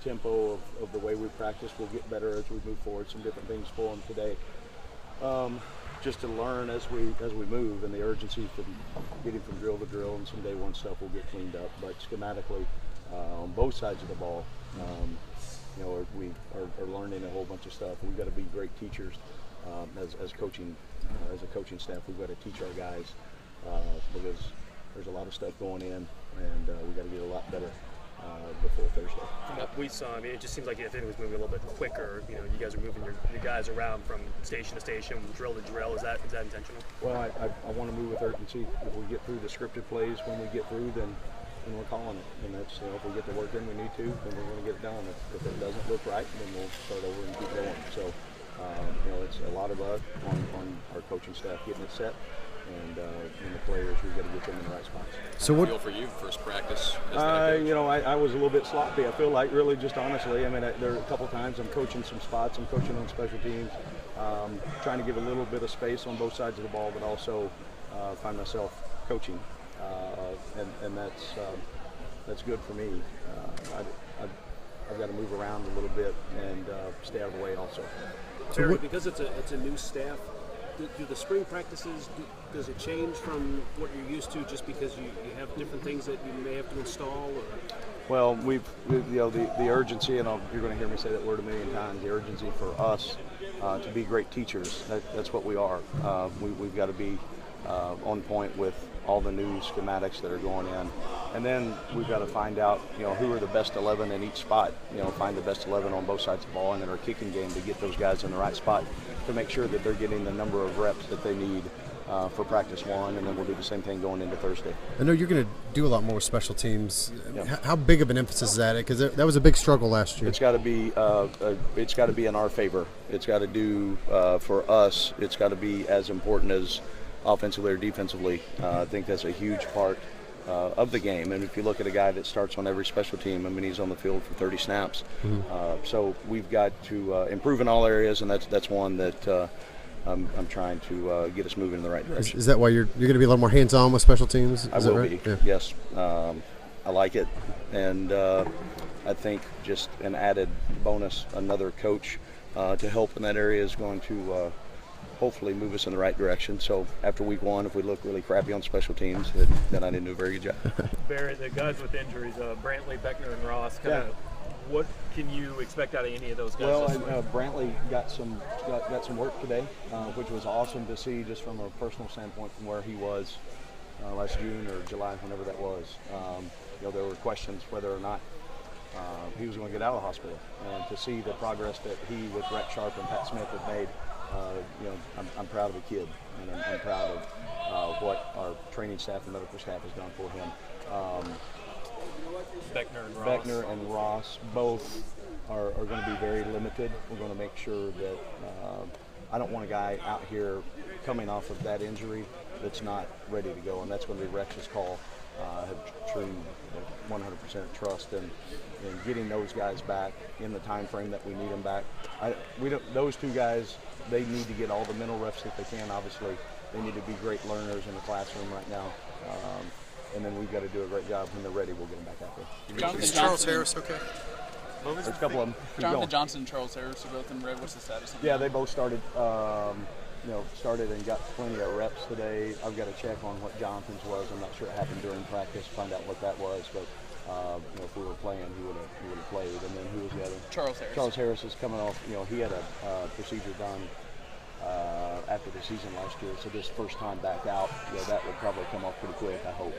tempo of the way we practice. We'll get better as we move forward. Some different things for them today. Just to learn as we move, and the urgency from getting from drill to drill, and some day one stuff will get cleaned up. But schematically, on both sides of the ball, we are learning a whole bunch of stuff. We've got to be great teachers as coaching, as a coaching staff. We've got to teach our guys because there's a lot of stuff going in, and we got to get a lot better before Thursday. From what we saw, I mean, it just seems like everything was moving a little bit quicker. You guys are moving your guys around from station to station, drill to drill. Is that intentional? Well, I want to move with urgency. If we get through the scripted plays, when we get through, then we're calling it. And that's, if we get the work in we need to, then we're going to get it done. If it doesn't look right, then we'll start over and keep going. So, it's a lot of us on our coaching staff getting it set. And the players, we've got to get them in the right spots. So what feel for you first practice? I was a little bit sloppy. I feel like, really, just honestly, I mean, there are a couple times I'm coaching some spots. I'm coaching on special teams, trying to give a little bit of space on both sides of the ball, but also find myself coaching, and that's good for me. I've got to move around a little bit and stay out of the way also. Barry, because it's a new staff, do the spring practices, does it change from what you're used to just because you have different things that you may have to install? Or? Well, the urgency, and you're going to hear me say that word a million times, the urgency for us to be great teachers, that's what we are. We've got to be on point with all the new schematics that are going in. And then we've got to find out, who are the best 11 in each spot, find the best 11 on both sides of the ball, and then our kicking game to get those guys in the right spot to make sure that they're getting the number of reps that they need for practice one, and then we'll do the same thing going into Thursday. I know you're going to do a lot more with special teams. Yeah. How big of an emphasis is that? Because that was a big struggle last year. It's got to be in our favor. It's got to do for us. It's got to be as important as offensively or defensively. I think that's a huge part of the game. And if you look at a guy that starts on every special team, I mean, he's on the field for 30 snaps. Mm-hmm. So we've got to improve in all areas, and that's one that I'm trying to get us moving in the right direction. Is that why you're going to be a little more hands-on with special teams? I will be, yeah. Yes. I like it, and I think just an added bonus, another coach to help in that area is going to hopefully move us in the right direction. So after week one, if we look really crappy on special teams, then I didn't do a very good job. Barry, the guys with injuries, Brantley, Beckner, and Ross, what can you expect out of any of those guys? Well, Brantley got some work today, which was awesome to see just from a personal standpoint from where he was last June or July, whenever that was. There were questions whether or not he was going to get out of the hospital, and to see the progress that he with Brett Sharp and Pat Smith have made, I'm proud of the kid, and I'm proud of what our training staff and medical staff has done for him. Beckner and Ross both are going to be very limited. We're going to make sure that I don't want a guy out here coming off of that injury that's not ready to go, and that's going to be Rex's call. I have true 100% trust in getting those guys back in the time frame that we need them back. Those two guys, they need to get all the mental reps that they can. Obviously, they need to be great learners in the classroom right now. And then we've got to do a great job. When they're ready, we'll get them back out there. Is Charles Harris okay? There's a couple of them. Jonathan Johnson and Charles Harris are both in red. What's the status? Yeah, they both started and got plenty of reps today. I've got to check on what Jonathan's was. I'm not sure it happened during practice. Find out what that was, but if we were playing, he would have played. And then who was the other? Charles Harris. Charles Harris is coming off. He had a procedure done after the season last year, so this first time back out, that would probably come off pretty quick, I hope.